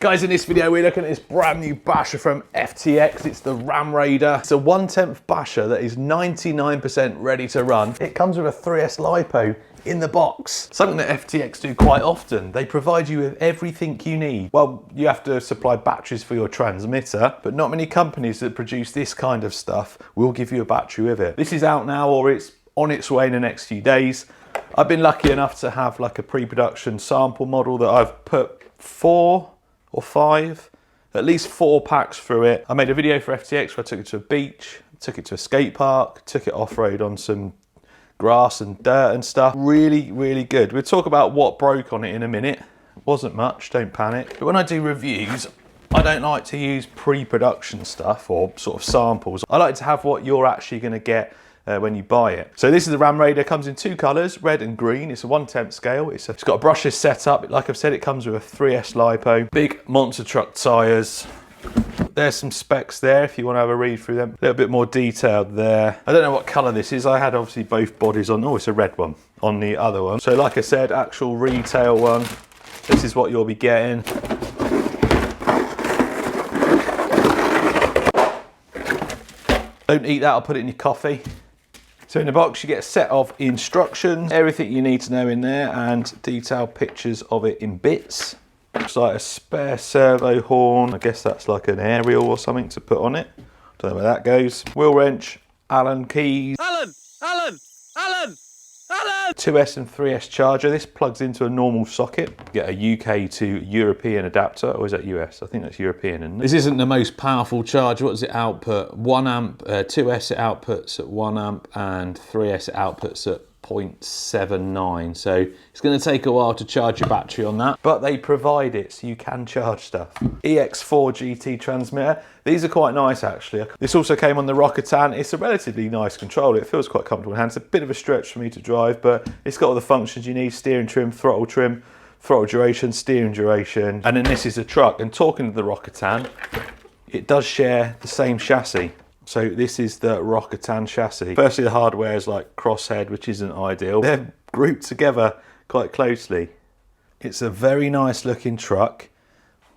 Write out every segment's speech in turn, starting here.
Guys, in this video we're looking at this brand new basher from FTX. It's the Ramraider. It's a 1/10 basher that is 99% ready to run. It comes with a 3S Lipo in the box. Something that FTX do quite often. They provide you with everything you need. Well, you have to supply batteries for your transmitter, but not many companies that produce this kind of stuff will give you a battery with it. This is out now, or it's on its way in the next few days. I've been lucky enough to have like a pre-production sample model that I've put 4 or 5, at least 4 packs through it. I made a video for FTX where I took it to a beach, took it to a skate park, took it off-road on some grass and dirt and stuff. Really, really good. We'll talk about what broke on it in a minute. Wasn't much, don't panic. But when I do reviews, I don't like to use pre-production stuff or sort of samples. I like to have what you're actually gonna get when you buy it. So this is the Ramraider. Comes in 2 colours, red and green. It's a 1/10 scale. It's got a brushless setup. Like I've said, it comes with a 3S Lipo, big monster truck tyres. There's some specs there if you want to have a read through them. A little bit more detailed there. I don't know what colour this is. I had obviously both bodies on. Oh, it's a red one on the other one. So like I said, actual retail one. This is what you'll be getting. Don't eat that, I'll put it in your coffee. So in the box you get a set of instructions, everything you need to know in there, and detailed pictures of it in bits. Looks like a spare servo horn. I guess that's like an aerial or something to put on it. Don't know where that goes. Wheel wrench, Allen keys. Allen! 2S and 3S charger. This plugs into a normal socket. You get a UK to European adapter, or is that US? I think that's European, isn't it? This isn't the most powerful charger. What does it output? 1 amp, 2S it outputs at 1 amp, and 3S it outputs at 0.79. So it's going to take a while to charge your battery on that, but they provide it so you can charge stuff. EX4 GT transmitter. These are quite nice actually. This also came on the Rakuten. It's a relatively nice controller. It feels quite comfortable in hand. It's a bit of a stretch for me to drive, but it's got all the functions you need: steering trim, throttle duration, steering duration. And then this is a truck. And talking to the Rakuten, it does share the same chassis. So this is the Rakuten chassis. Firstly, the hardware is like crosshead, which isn't ideal. They're grouped together quite closely. It's a very nice looking truck.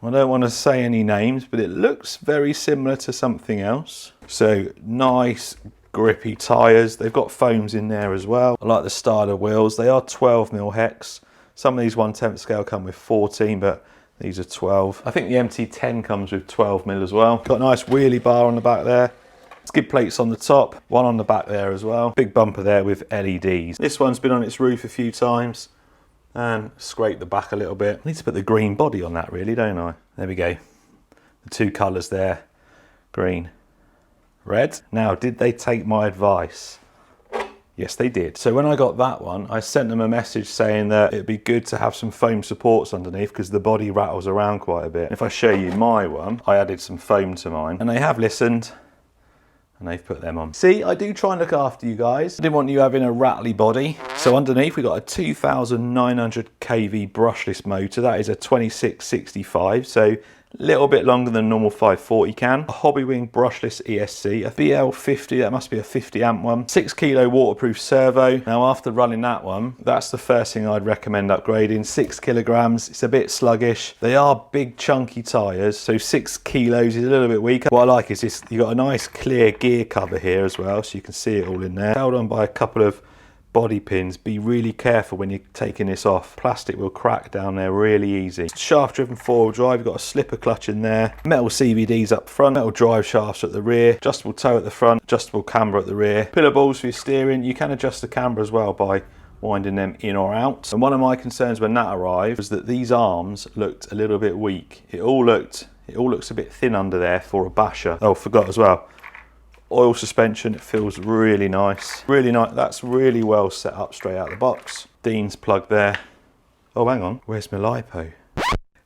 I don't want to say any names, but it looks very similar to something else. So nice grippy tyres. They've got foams in there as well. I like the style of wheels. They are 12mm hex. Some of these 1/10 scale come with 14, but these are 12. I think the MT10 comes with 12mm as well. Got a nice wheelie bar on the back there. Skid plates on the top, one on the back there as well. Big bumper there with LEDs. This one's been on its roof a few times and scraped the back a little bit. I need to put the green body on that really, don't I? There we go. The 2 colours there, green, red. Now, did they take my advice? Yes, they did. So when I got that one, I sent them a message saying that it'd be good to have some foam supports underneath because the body rattles around quite a bit. If I show you my one, I added some foam to mine and they have listened. And they've put them on. See, I do try and look after you guys. I didn't want you having a rattly body. So underneath we got a 2900 kV brushless motor. That is a 2665, so a little bit longer than a normal 540 can. A Hobbywing brushless ESC, a BL50, that must be a 50 amp one. 6 kilo waterproof servo. Now after running that one, that's the first thing I'd recommend upgrading. 6 kilograms, it's a bit sluggish. They are big chunky tyres, so 6 kilos is a little bit weaker. What I like is this, you've got a nice clear gear cover here as well, so you can see it all in there. Held on by a couple of body pins. Be really careful when you're taking this off. Plastic will crack down there really easy. Shaft driven 4-wheel drive, you've got a slipper clutch in there. Metal CVDs up front, metal drive shafts at the rear, adjustable toe at the front, adjustable camber at the rear. Pillar balls for your steering. You can adjust the camber as well by winding them in or out. And one of my concerns when that arrived was that these arms looked a little bit weak. It all looks a bit thin under there for a basher. Oh, forgot as well. Oil suspension, it feels really nice. Really nice, that's really well set up straight out of the box. Dean's plug there. Oh, hang on, where's my Lipo?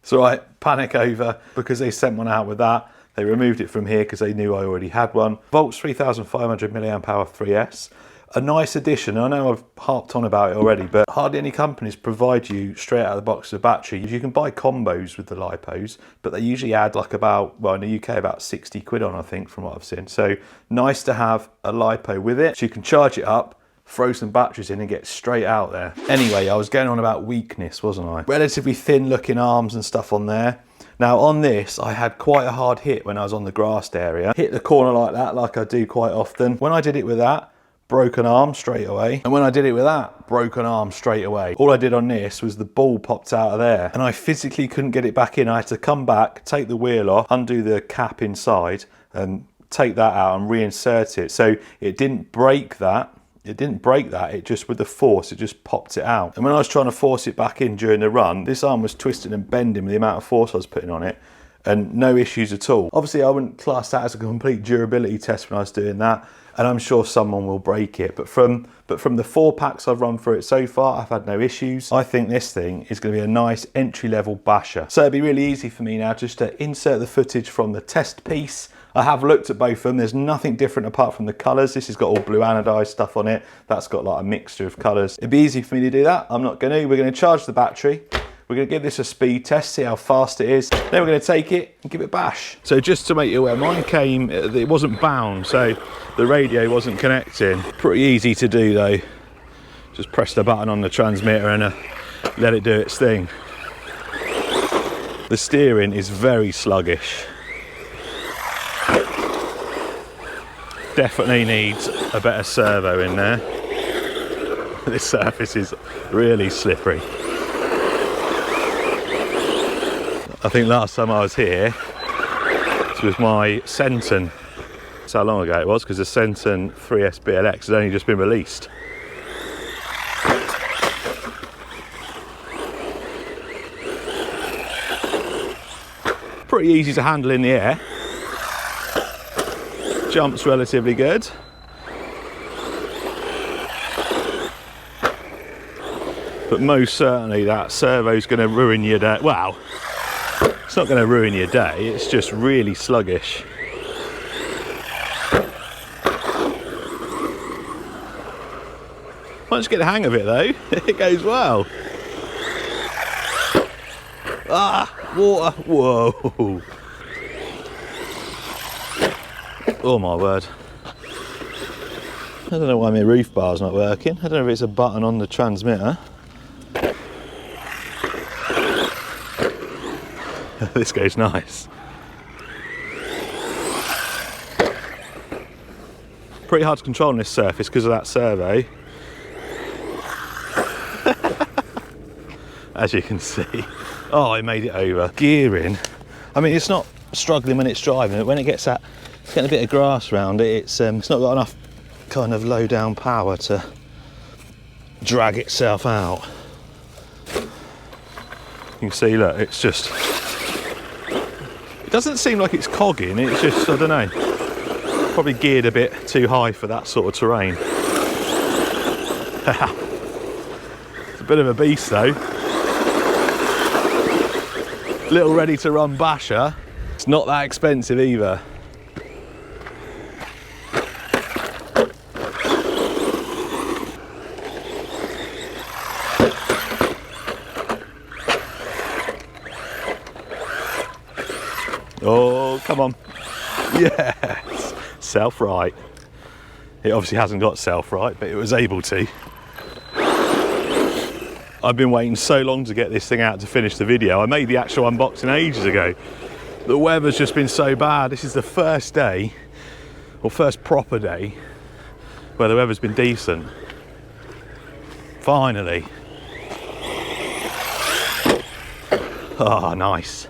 It's all right, panic over, because they sent one out with that. They removed it from here because they knew I already had one. Volts 3500 milliamp hour 3S. A nice addition. I know I've harped on about it already, but hardly any companies provide you straight out of the box a battery. You can buy combos with the Lipos, but they usually add like about, well in the UK, about 60 quid on, I think, from what I've seen. So nice to have a Lipo with it. So you can charge it up, throw some batteries in and get straight out there. Anyway, I was going on about weakness, wasn't I? Relatively thin looking arms and stuff on there. Now on this, I had quite a hard hit when I was on the grassed area. Hit the corner like that, like I do quite often. When I did it with that, broken arm straight away. And when I did it with that, broken arm straight away. All I did on this was the ball popped out of there and I physically couldn't get it back in. I had to come back, take the wheel off, undo the cap inside and take that out and reinsert it. So it didn't break that. It just, with the force, it just popped it out. And when I was trying to force it back in during the run, this arm was twisting and bending with the amount of force I was putting on it, and no issues at all. Obviously, I wouldn't class that as a complete durability test when I was doing that, and I'm sure someone will break it. But from the 4 packs I've run through it so far, I've had no issues. I think this thing is going to be a nice entry-level basher. So it'd be really easy for me now just to insert the footage from the test piece. I have looked at both of them. There's nothing different apart from the colours. This has got all blue anodized stuff on it. That's got like a mixture of colours. It'd be easy for me to do that. I'm not going to. We're going to charge the battery. We're going to give this a speed test, see how fast it is. Then we're going to take it and give it a bash. So just to make you aware, mine came, it wasn't bound, so the radio wasn't connecting. Pretty easy to do though. Just press the button on the transmitter and let it do its thing. The steering is very sluggish. Definitely needs a better servo in there. This surface is really slippery. I think last time I was here, this was my Senton. That's how long ago it was, because the Senton 3S BLX had only just been released. Pretty easy to handle in the air. Jumps relatively good. But most certainly that servo's going to ruin your day. Well, it's not going to ruin your day, it's just really sluggish. Once you get the hang of it though, it goes well. Ah, water, whoa. Oh my word. I don't know why my roof bar's not working. I don't know if it's a button on the transmitter. This goes nice. Pretty hard to control on this surface because of that servo. As you can see. Oh, I made it over. Gearing. I mean, it's not struggling when it's driving, but when it gets that, it's getting a bit of grass around it, it's not got enough kind of low down power to drag itself out. You can see, look, it's just, it doesn't seem like it's cogging, it's just, I don't know, probably geared a bit too high for that sort of terrain. It's a bit of a beast though. Little ready to run basher. It's not that expensive either. Oh, come on. Yes, self-right. It obviously hasn't got self-right, but it was able to. I've been waiting so long to get this thing out to finish the video. I made the actual unboxing ages ago. The weather's just been so bad. This is the first day, or first proper day, where the weather's been decent. Finally. Oh, nice.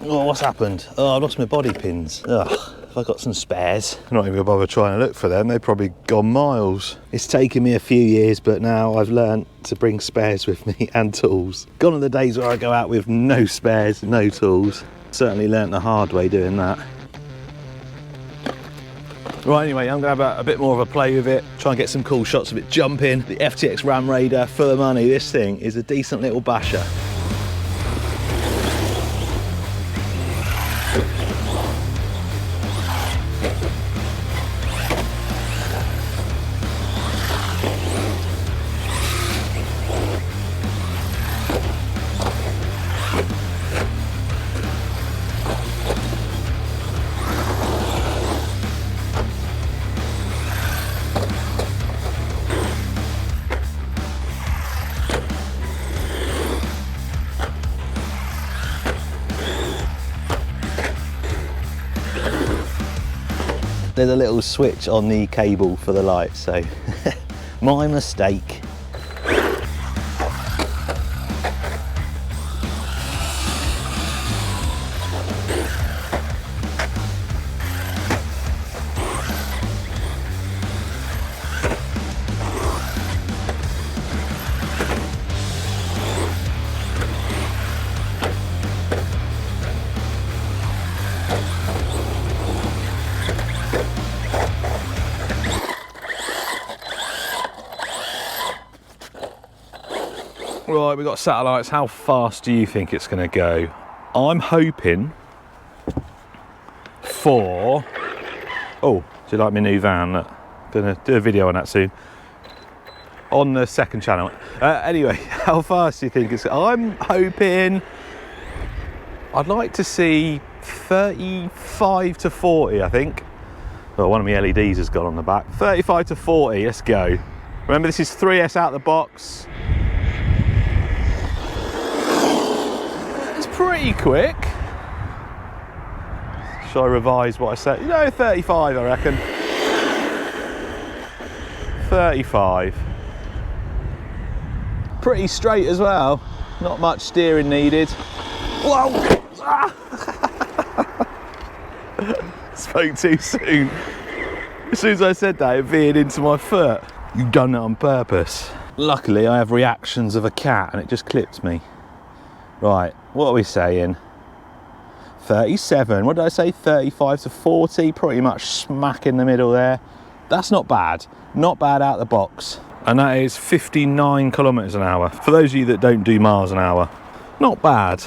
Oh, what's happened? Oh, I've lost my body pins. Ugh, if I got some spares. I'm not even gonna bother trying to look for them. They've probably gone miles. It's taken me a few years, but now I've learnt to bring spares with me and tools. Gone are the days where I go out with no spares, no tools. Certainly learnt the hard way doing that. Right, anyway, I'm gonna have a bit more of a play with it, try and get some cool shots of it jumping. The FTX Ramraider, for the money, this thing is a decent little basher. there's a little switch on the cable for the light, so my mistake. Right, we've got satellites. How fast do you think it's going to go? I'm hoping for... Oh, do you like my new van? Look, gonna do a video on that soon. On the second channel. Anyway, how fast do you think it's... I'm hoping... I'd like to see 35 to 40, I think. Well, one of my LEDs has gone on the back. 35 to 40, let's go. Remember, this is 3S out the box. Pretty quick. Shall I revise what I said? You know, 35 I reckon. 35. Pretty straight as well. Not much steering needed. Whoa! Ah! Spoke too soon. As soon as I said that, it veered into my foot. You've done that on purpose. Luckily, I have reactions of a cat and it just clipped me. Right, what are we saying? 37, what did I say? 35 to 40, pretty much smack in the middle there. That's not bad. Not bad out the box. And that is 59 kilometers an hour. For those of you that don't do miles an hour, not bad.